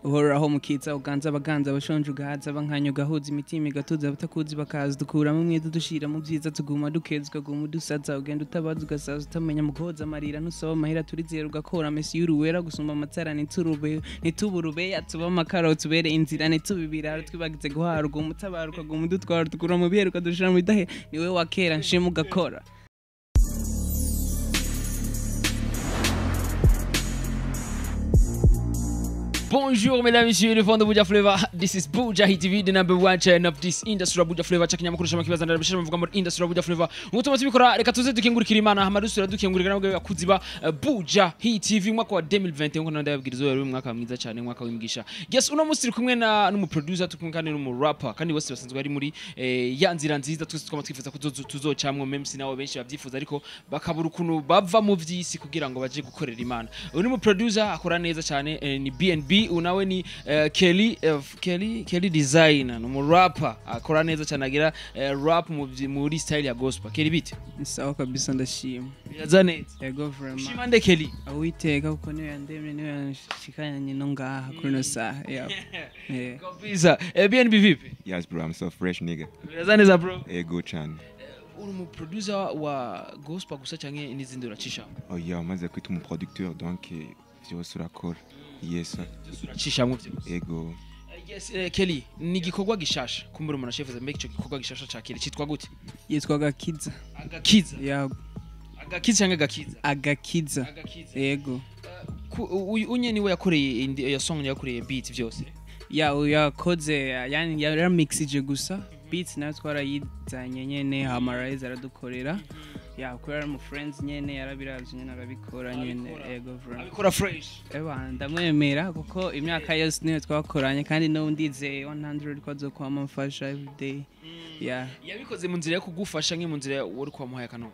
uhoraho mukiza uganza abaganza abashonje ugahaza abankanyo gahuza imitima igatuza abatakuzi bakaza dukuramo umwe dushira mu byiza tuguma dukezwa guma dusaza ugenda utabaza ugasaza utamenya mu guhoza amarira nusaba amahera turizera ugakora mesi y'uruwera gusumba amatsara nituburube yatuba amakaro tubere inzira nitubibirara twibagize guharwa umutabaruka guma dutwara tukura mu biheruka dushira mu bidahe niwe wakera nshima ugakora. Bonjour mesdames et messieurs les fans de Buja Flavor. This is Buja TV, the #1 channel of this industry. Buja Flavor chakanya makuru shama kibaza ndabishira muvuga muri industry Buja Flavor. Ngutuma tubikora reka tuze dukengurikira Imana hamadusura dukengurikira nabwo yakuziba Buja TV mwaka wa 2020 ngo ndababwirizo yari mwaka mwiza cyane mwaka w'imigisha. Yes, uno musi kumwe na numu producer tukumwe kandi numu rapper kandi bose basanzwe ari muri ya nzira nziza twese twama twifuza tuzocamwe memsi nawo benshi bavyifuza ariko bakabura ukuntu bava mu vyisi kugira ngo baje gukorera Imana. Uno mu producer akora neza cyane ni BNB unawe ni Kelly designer no rapper akora neza cyane agira rap muri style ya gospel. Kelly bite sawa kabisa ndashima yazane yego vraiment shimande Kelly awiteka kuko niyo yandemye niyo yanshikanye no ngaha kuri no saha kabisa. BNB vipi? Yes bro, I'm so fresh nigga. Yazane za bro Go Chany. uri mu producer wa gospel gusa cyane n'izindi uracisha? Oh yeah, maze kwita umu producteur donc vyose urakora. Yes sir. Uracisha mu byo Ego. Yes, Kelly ni gikorwa gishasha kumbura umuntu shefuza make cyo gikorwa gishasha ca Kelly cyitwa gute? yitwa Agakiza. Agakiza yego Agakiza cyangwa Agakiza? Agakiza yego. Unye niwe yakoreye ya song yakoreye beat byose yakoze yani yaramixije gusa beats nayo twarayizanye nyene hamarize aradukorera yakorera mu friends nyene yarabiravye nyene arabikora nyene ego vraiment abikora fresh ndamwemera kuko imyaka yose niyo twakoranye kandi no ndize 100 ko azokwama mfasha every day yabikoze mu nzira yo kugufasha nke mu nzira wari kwamuhaye kanone.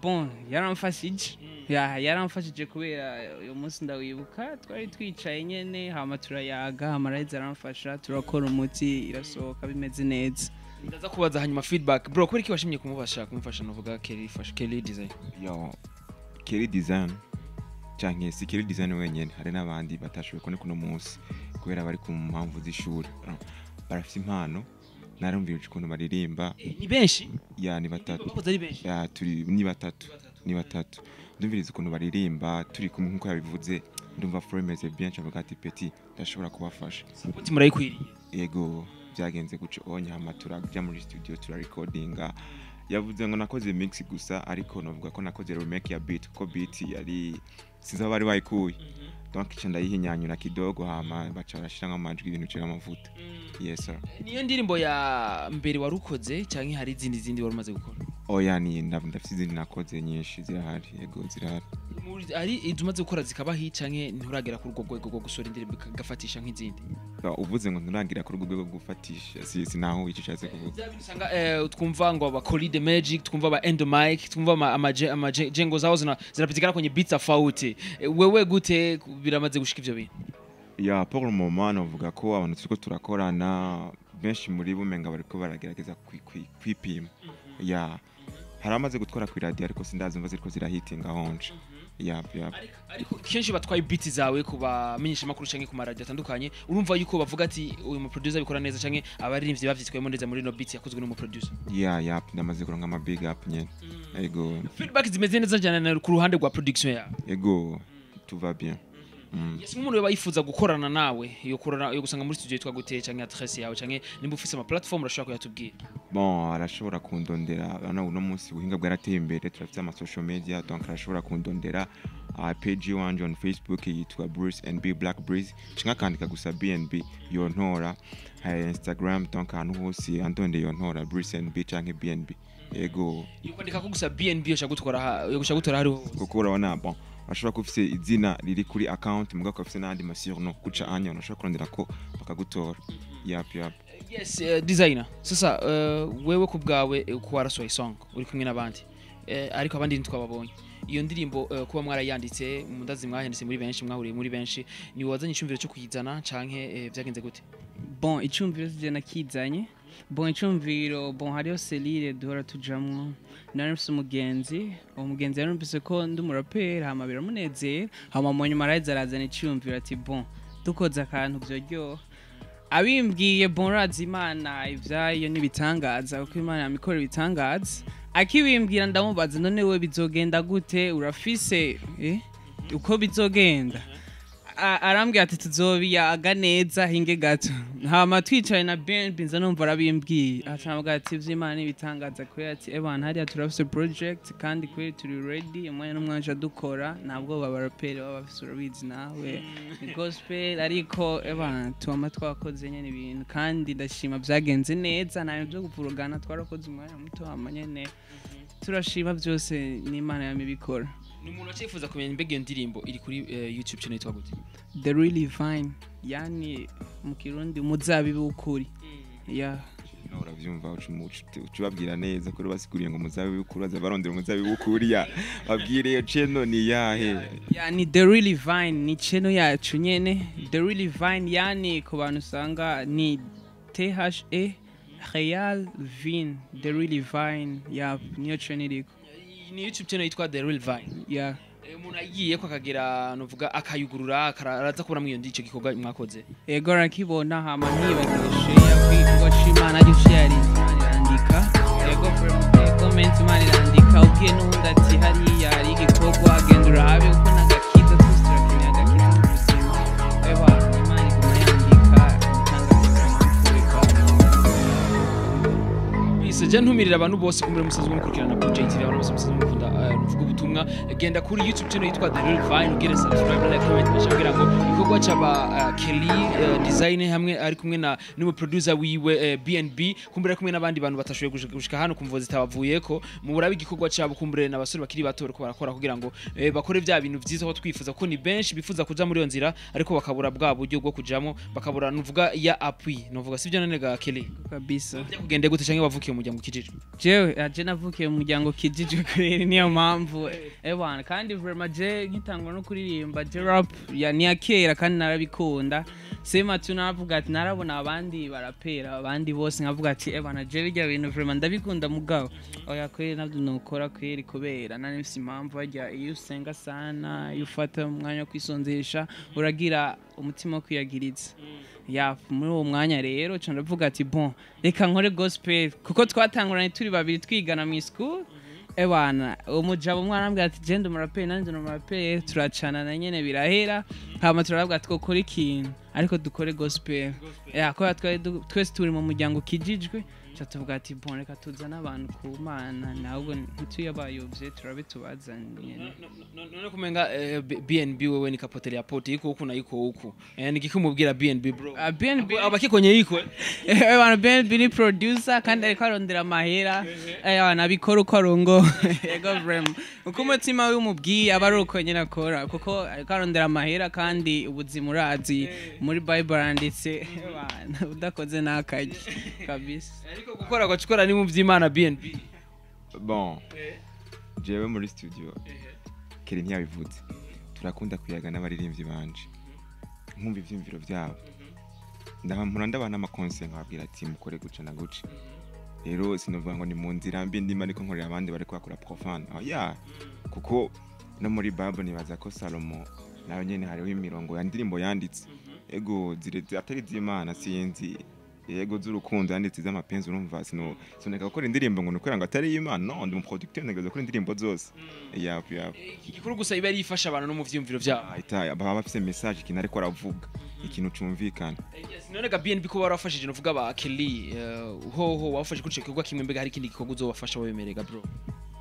Bon, yaramfashije. Yaramfashije kubera uyu munsi ndawibuka twari twicaye nyene hama turayaga hamarize aramfasha turakora umuti irasohoka bimeze neza. Ndaza kubaza hanyuma feedback bro kuri ki washimye kumufasha novuga Kelly design. Yo Kelly design canke si Kelly design wenyene hari nabandi batashoboye kone kuno munsi kubera bari ku mpamvu z'ishuri barafite impano narumvira ukuntu baririmba ni benshi ya ni batatu bakoze ari benshi ya turi ni batatu ndumviriza ukuntu baririmba turi kumwe nkuko yabivuze ndumva fromeze bien chavuga ati petit ndashobora kubafasha uti murayikwiriye yego byagenze guce onye hamatura bya muri studio tura recordinga yavuze ngo nakoze mix gusa ariko novuga ko nakoze remake ya beat ko beat yari sinza bari bayikuye donc cyanda yihinyanyura kidogo hama baca barashira nk'amajwi ibintu cyo amavuta. Yes sir. Niyo ndirimbo ya mbere warukoze cyangwa hari izindi wari umaze gukora? Oya ni ndafite izindi nakoze nyinshi zirahari yego zirahari. Ari idumaze gukora zikabahi canke nturagera ku rwo rwego rwo gusora indirimbo gafatisha nk'izindi? Uvuze ngo nturagira ku rwo rwego gufatisha sinaho icyo cyase kuvuga. Usanga twumva ngo aba Colide Magic twumva aba End Mic twumva ama jengo zao zinapitikana kwenye beats tofauti. Wewe gute biramaze gushika ivyo bintu? Ya pour le moment novuga ko abantu turiko turakorana benshi muri bumenga bariko baragerageza kwipima. Ya haramaze gutwara ku radio ariko sindazumva ziriko zirahitinga honje. Ariko kenshi batwaye beats zawe kubamenyesha makuru canke ku radio atandukanye urumva yuko bavuga ati uyu mu producer bikora neza canke abaririmbyi bavyitwayemo neza muri no beats yakozwe n'umu producer. Ya ndamaze kuronka ama big up nyene. Yego. Feedback zimeze neza cyane ku ruhande rwa production yawe. Yego tout va bien. Yes, umuntu bayifuza gukorana nawe yo gusanga muri studio yitwa gute canke adresse yawe canke nimba ufise ama platform urashobora kuyatubwira? Bon, arashobora kundondera uno munsi ubuhinga bwarateye imbere turafite ama social media donc arashobora kundondera page wanje on Facebook yitwa Bruce NB Black Breeze cinga kandika gusa BNB yontora Instagram donc ahantu hose andonde yontora Bruce NB canke BNB yego yukandika ko gusa BNB yo gutora hari kuko urabona bon ashobora kufise izina riri kuri account muga ko afise nandi masirno kuca anya unashobora kurondera ko bakagutora. Yap. Yes, designer sasa wewe kubgawe ko warasohoye song uri kumwe nabandi ariko abandi ntitwababonye iyo ndirimbo kuba mwarayanditse mundazi mwahendese muri benshi mwahuriye muri benshi ni wazanye icyumviro cyo kuyizana canke byagenze gute? Bon icyumviro zije nakizanye bon icyumviro hariyo selire duhora tujamwo narifise umugenzi yarumvise ko ndi umuraperi hama biramunezera hama mu nyuma araza arazana icyumviro ati bon dukoze akantu byoryoha abimbwiye bonrazi imana ivyayo nibitangaza kuko imana yamikora ibitangaza akibimbwira ndamubaza none we bizogenda gute urafise uko bizogenda arambwira ati tuzobiyaga neza hinge gato hama twicaye na BNB nza numva arabimbwiye acamuga ati vy'imana nibitangaza kuri ati ebana hariya turafise project kandi kuri turi ready umwanya n'umwanja dukora ntabwo babaraperi babafise urabizi nawe ni gospel ariko ebana tuama twakoze nyene ibintu kandi ndashima vyagenze neza nayo byo gupurugana twarakoze umwanya muto amanyene turashima byose n'Imana yamibikora ni umuntu acifuza kumenya mbega iyo ndirimbo iri kuri YouTube channel yitwa gute The Really Vine yani mu kirundi umuzabibu w'ukuri ya uravyumva ucubabwira neza ko basiguriye ngo umuzabibu w'ukuri aza barondera umuzabibu w'ukuri ya babwire iyo channel ni yahe yani The Really Vine ni channel yacu nyene The Really Vine yani ku bantu usanga ni THE Real Vine The Really Vine ya niyo channel iriko ni YouTube channel yitwa The Real Vine ya umuntu agiye ko akagira novuga akayugurura akaraza kubura mu iyo ndico gikorwa mwakoze ego rakibona hama ntibagishe yakwigwa cimana ari share irandika ego comment imana irandika ubwiye n'undi ati hariya ari igikorwa agendura habe uko nagakiza tustrakinya agakiza ubuzima eba imana iguma yandika je ntumirira abantu bose kumure musazi mukurikirana ku JTV abantu bose musazi mukunda uvuga ubutumwa genda kuri YouTube channel yitwa The Real Vine ugire subscribe like comment bashagira ngo ikorwa cyaba Kelly design hamwe ari kumwe na n'umu producer wiwe BNB kumbure kumwe n'abandi bantu batashoboye gushika hano kumvo zitabavuyeko mu burabi igikorwa cyabo kumbure n'abasore bakiri bato ko barakora kugira ngo bakore vya bintu vyiza ko twifuza ko ni benshi bifuza kuja muri iyo nzira ariko bakabura bwa buryo bwo kujamo bakabura nuvuga ya appui nuvuga sivyo none ga Kelly kabisa kugende gute canke bavukiye mu muryango kijijwe jewe aje navukiye mu muryango kijijwe kuri niyo mpamvu ebana kandi vraiment je nkitangwa no kuririmba je rap ya niya kera kandi narabikunda sema tunavuga ati narabona abandi barapera abandi bose nkavuga ati ebana je bijya bintu vraiment ndabikunda mugabo oya kweri navyo nokora kweri kubera nani mfise impamvu bajya iyo usenga sana iyo ufata umwanya kwisonzesha uragira umutima wo kwiyagiriza ya muri uwo mwanya rero cyo ndavuga ati bon reka nkore gospel kuko twatanguranye turi babiri twigana mu school ebana umujabo umwana ambwira ati je ndumuraperi nanjye ndumuraperi turacana na nyene birahera hama turavuga ati kokora ikintu ariko dukore gospel ya ko twese turi mu muryango kijijwe tuvuga ati bon reka tuzana abantu ku Mana nahubwo ntituyabayovye turabitubaza nyene none kumenga BNB wewe ni kapoteri ya poti iko huku na iko huku yani gikumubwira BNB bro BNB abakikonye yiko ebana BNB ni producer kandi ariko arondera amahera ebana bikora uko arongo ego vraiment uko umutima w'umubwiye abaruko nyene akora kuko ariko arondera amahera kandi ubuzima urazi muri Bible anditse ebana udakoze nakaje kabisa gukora gukora ni mu vy'Imana BNB bon jewe muri studio Kelly ntiyabivuze turakunda kuyaga n'abaririmbyi banje nkumva ivyumviro vyabo ndabana ama concert nkabwira ati mukore guca na guca rero sinovuga ngo ni mu nzira mbi ndima ariko nkorera abandi bari kwakora profane ya kuko no muri Bible nibaza ko Salomo nayo nyene hariho imirongo ya ndirimbo yanditse ego ziretse atari z'Imana sinzi yego z'urukundo yanditse z'amapenzi urumva sineka gukora indirimbo ngo nukwera ngo atari Imana no ndi mu producteur ntegereje gukora indirimbo zose yap igikuru gusa iba ari ifasha abantu no mu vyumviro byabo baba bafise message kintu ariko aravuga ikintu cumvikana none ga BNB ko barafashije no vuga ba Kelly ho wafashe kuri cyo kimwe mbega hari ikindi gikorwa uzobafasha wemerega bro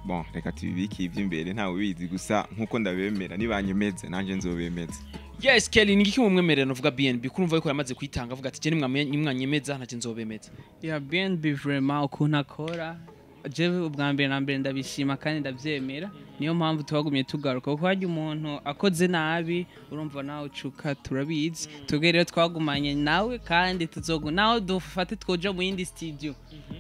bon reka tubibiki ivy'imbere ntawe bizi gusa nkuko ndabemera nibanyemeze nanje nzobemeza yes Kelly nigiki mumwemerera no vuga BNB kurumva yuko yamaze kwitanga avuga ati je nimwanyemeza ntaje nzobemeza ya BNB vraiment ukuntu akora jewe ubwa mbere na mbere ndabishima kandi ndavyemera niyo mpamvu twagumye tugaruka kuko hajya umuntu akoze nabi urumva nawe ucuka turabizi tugerero twagumanye nawe kandi tuzogu nawe dufate twoja mu yindi studio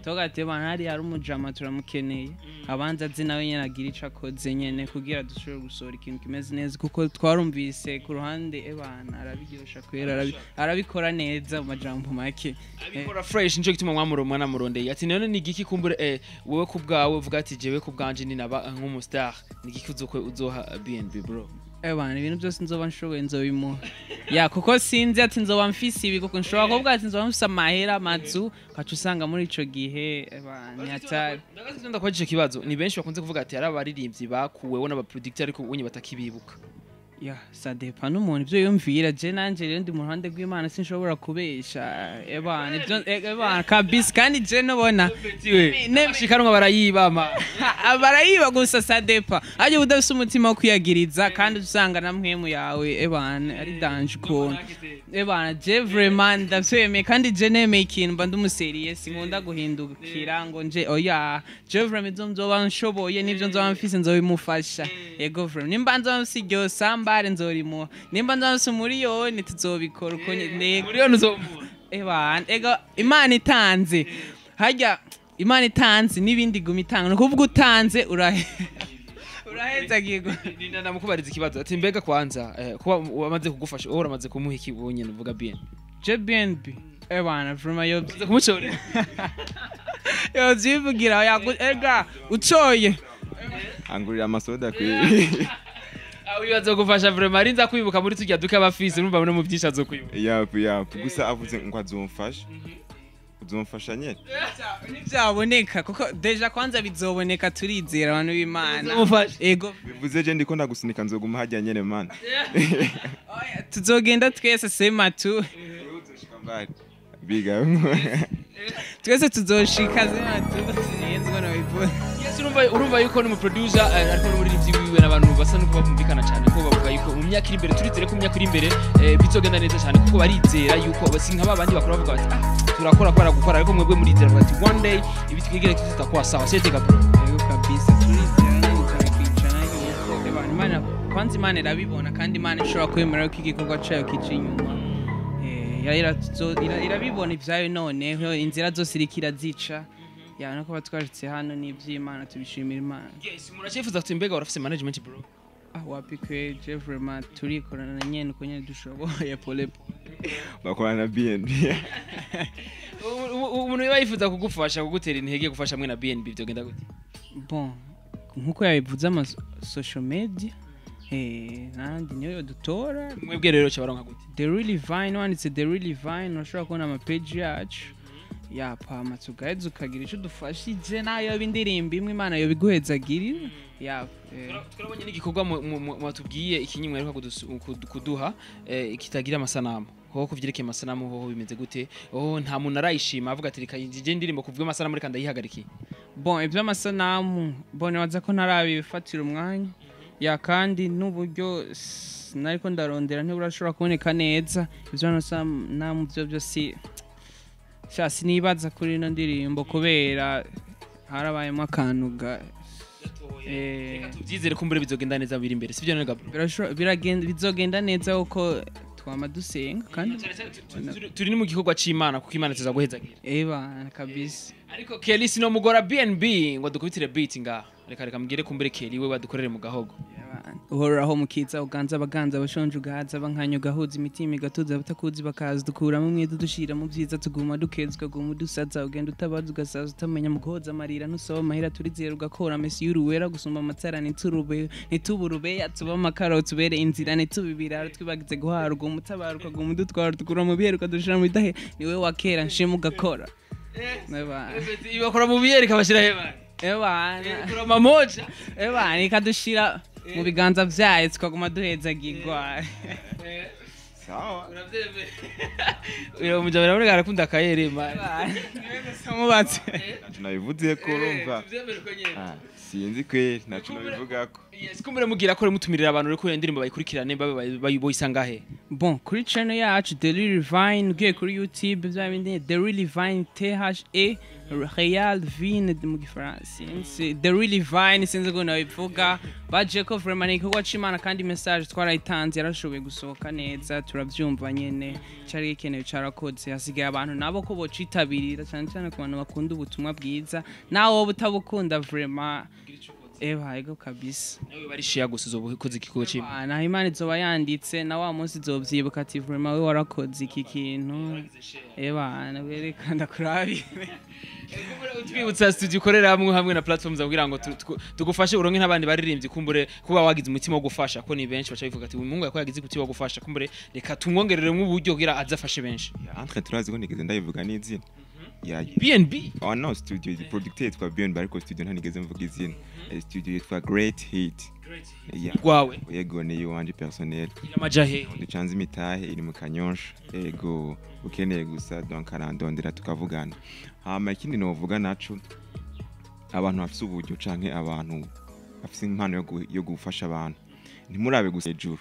tugate banari hari umujama turamukeneye abanza azi nawe nyene agira ico akoze nyene kugira dushobore gusora ikintu kimeze neza kuko twarumvise ku ruhande ebana arabiryosha kwera arabikora neza mu majambo make abikora fresh nico gituma mwamuromwa namurondeye ati none nigiki kumbure wewe kubgawe uvuga ati jewe kubganje ni naba nk'umustar nigiki uzoha BNB bro Ebana ibintu byose nzoba nshoboye nzobimuha ya kuko sinzi ati nzoba mfise ibi kuko nshobora kuvuga ati nzoba mfise amahera amazu kacu usanga muri ico gihe ebana nyatari ndagaze kwaje kibazo ni benshi bakunze kuvuga ati ari abaririmbyi bakuweho n'abaproducteur ariko unye batakibibuka ya sadepa n'umuntu ibyo yumvira je nanje rero ndi mu ruhande rw'Imana sinshobora kubesha ebana ibyo ebana kabisa kandi je nobona shikanwa barayibama barayiba gusa sadepa aje udafise umutima wo kwiyagiriza kandi usanga na mwemu yawe ebana ari danger ko ebana je vraiment ndavseme kandi je nemeye ikintu mba ndumuserie sinkunda guhindukira ngo nje oya je vraiment nzoba nshoboye nivyo nzoba mfise nzobimufasha yego vraiment nimba nzoba mfise sambare nzorimo nimba nzanse umuriyoni tuzobikora uko umuriyoni uzomuha ebana ego Imana itanze harya Imana itanze nibindi gumi itanga no kuvuga utanze uraheza gigo ninda namukubariza ikibazo ati mbega kwanza kuba wamaze kugufasha wowe uramaze kumuha iki ubonye uvuga bien je BNB ebana vraiment yo kumuchore yo zivugira ega ucoye angurira amasoda kwi wibaza gufasha vraiment arinza kwibuka muri tujya duka abafisi numva no mu byisha zo kwibuka yapu gusa avuze ngo azomfasha uzomfasha nyene ntibyaboneka kuko deja kwanza bizoboneka turizera abantu b'Imana ego bivuze je ndiko ndagusunika nzoguma hajya nyene man tuzogenda twese sema tu biga twese tuzoshika sema tu yenze ngo nabibona urumva yuko ni umuproducer ariko n'umuririmbyi wiwe n'abantu basa nuko bumvikana cyane ko bavuga yuko mu myaka iri imbere turizere ko mu myaka iri imbere bizogenda neza cyane kuko barizera yuko basinka babandi bakora bavuga bati turakora gukora ariko mwebwe murizera bati one day ibi twigere tutakuwa sawa seteka bro yego kabisa turizera n'ukarikicana yuko abantu Imana kwanza Imana irabibona kandi Imana ishobora kwemera ko igikorwa cyayo kije inyuma irabibona ivyayo noneho inzira zose irikira zica ya no kuba twaritse hano n'ivy'Imana tubishimira Imana yes murachifuza kutumbega urafise management bro wapi kwe je vraiment turikorana nyene uko nyene dushoboye pole bakorana BNB umuntu yifuza kugufasha kugutera intege gufasha mwe na BNB byogenda gute bon nkuko yabivuze ama social media nandi niyo dutora mwebwe rero cyabaronka gute the really vine one it's the really vine ushobora kubona ama page yacu yapa matugaheza ukagira ico dufashije nayo bindirimba imwe Imana yo biguhezagirira yapa turabonye n'igikorwa mwatubwiye ikinyimwe ariko kuduha kitagira amasanamu ho kuvyerekeye amasanamu ho bimeze gute nta muntu arayishima avuga ati reka je ndirimbo kuvuga amasanamu reka ndayihagariki bon ibyo amasanamu bone waza ko ntarabifatira umwanya ya kandi n'uburyo nariko ndarondera ntiburashobora kuboneka neza ibyo amasanamu byo byose shasi nibaza kuri ino ndirimbo kubera harabayemo akantu tubyizere ko mbere bizogenda neza biri imbere sivyo nega biragenda bizogenda neza uko twama dusenga kandi turi ni mu gikorwa c'Imana kuko Imana tuza guhezagira kabisa ariko Kelly sino mugora BNB ngo dukubitire beat nga reka mbwire kumbere Kelly we badukorere mu gahogo uhoraho mukiza uganza abaganza abashonje ugahaza abankanyo gahuza imitima igatuza abatakuzi bakaza dukuramo umwe dushira mu byiza tuguma dukezwa guma dusaza ugenda utabaza ugasaza utamenya mu guhoza amarira nusaba amahera turizera ugakora mesi y'uruwera gusumba amatsara nituburube yatuba amakaro tubere inzira nitubibirara twibagize guharwa umutabaruka guma dutwara tukura mu biheruka dushira mu bidahe niwe wakera nshima ugakora ibakora mu biheruka bashira heba kurama moja ikadushira mu biganza vyayo tukaguma duhezagirwa sawa uyo mujabira muri garakunda kayere man mubatse nabivuze ko urumva sinzi kwe naco nabivugako yes kumbere mugira ko mutumirira abantu reko indirimbo bayikurikirane bayisangahe bon kuri channel yacu The Really Vine ugiye kuri YouTube byabindi The Really Vine THE Real Vine mu gifaransa The Really Vine sinzi ko nabivuga baje ko vraiment igikorwa c'Imana kandi message twarayitanze yarashoboye gusohoka neza turavyumva nyene cyari gikenewe carakoze hasigaye abantu nabo ko bocitabirira cyane cyane ku bantu bakunda ubutumwa bwiza nawo butabukunda vraiment ego kabisa nawe bari share gusa uzobukoze ikigo kimwe naho Imana izoba yanditse na wa munsi izovyibuka ati vraiment we warakoze iki kintu nabereka ndakurabire twibutsa studio ukorera hamwe na platforms kugira ngo tugufashe uronke n'abandi baririmbyi kumbure kuba wagize umutima wo gufasha ko ni benshi bacha bivuga ati uyu mungu yakora yagize umutima wo gufasha kumbure reka tumwongerere mu buryo kugira azafashe benshi entre turazi ko nigeze ndayivuga n'izina ya BNB no studio the producteur yitwa BNB ariko studio ntanigeze mvuga izina studio yitwa Great Hit gwawe yego ni wanje personnel amajahe ducanze imitahe iri mu Kanyosha yego ukeneye gusa donc arandondera tukavugana hama ikindi novuga naco abantu bafite uburyo canke abantu bafite impano yo gufasha abantu ntimurabe gusa ejuru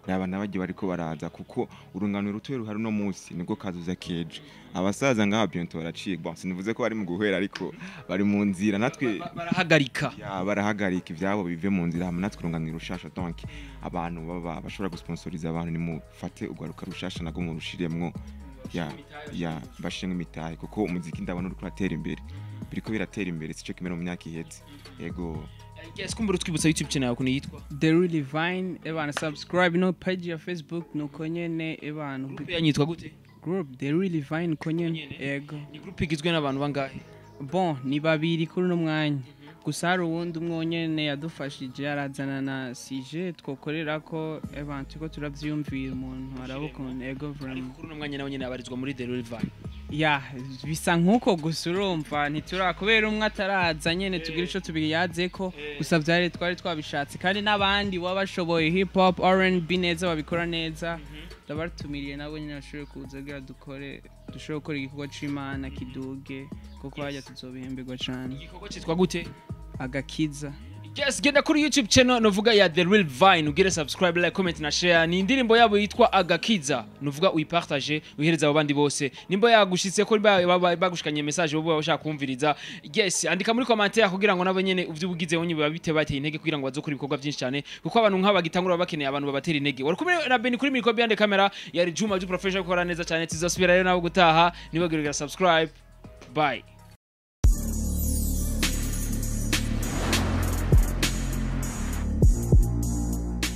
raba nabagiye bariko baraza kuko urungano rutuye ruhari no munsi nibwo kazuza keje abasaza ngaha bientôt baraciye bon sinivuze ko bari mu guhera ariko bari mu nzira natwe barahagarika ivyabo bive mu nzira hama natwe urungano rushasha donc abantu baba bashobora gusponsoriza abantu nimufate ugaruka rushasha nago mu rushiremwo bashinga imitahe kuko umuziki ndabona uriko ratera imbere biriko biratera imbere sico kimera mu myaka iheze yego Yes, kumbura twibutsa YouTube channel yawe yitwa The Really Vine ebana subscribe no page ya Facebook nuko nyene ebana group yanyitwa gute group The Really Vine konyene ego ni group igizwe n'abantu bangahe bon ni babiri kuri no mwanya gusa hari uwundi umwonyene yadufashije arazana na CJ twokorera ko ebana tuko turavyumvira umuntu arabukunda ego vraiment kuri no mwanya nawe nyene abarizwa muri The Really Vine bisa nkuko gusa urumva ntiturakubera umwe ataraza nyene tugira ico tubiyazeko gusa vyari twari twabishatse kandi n'abandi wabashoboye hip hop R&B neza babikora neza ndabatumiriye nabo nyene bashobore kuza kugira dushobore gukora igikorwa c'Imana kiduge kuko hajya tuzobihemberwa cane igikorwa cyitwa gute agakiza Yes, genda kuri YouTube channel novuga ya The Real Vine ugire subscribe, like, comment na share. Ni indirimbo yabo yitwa Agakiza. Novuga uyipartage uyihereza abandi bose. Nimbo yagushitse ko bagushikanye message bo bashaka kumviriza. Yes, andika muri commentaire kugira ngo nabo nyene uvyubugize wonye babite bateye intege kugira ngo bazokora ibikorwa byinshi cyane. Kuko abantu nk'aba gitangura bakeneye abantu babatera intege. Wari kumwe na Beni kuri micro behind camera yari Juma du professional gukora neza cyane tuzasubira rero nabo gutaha nibagirira subscribe. Bye.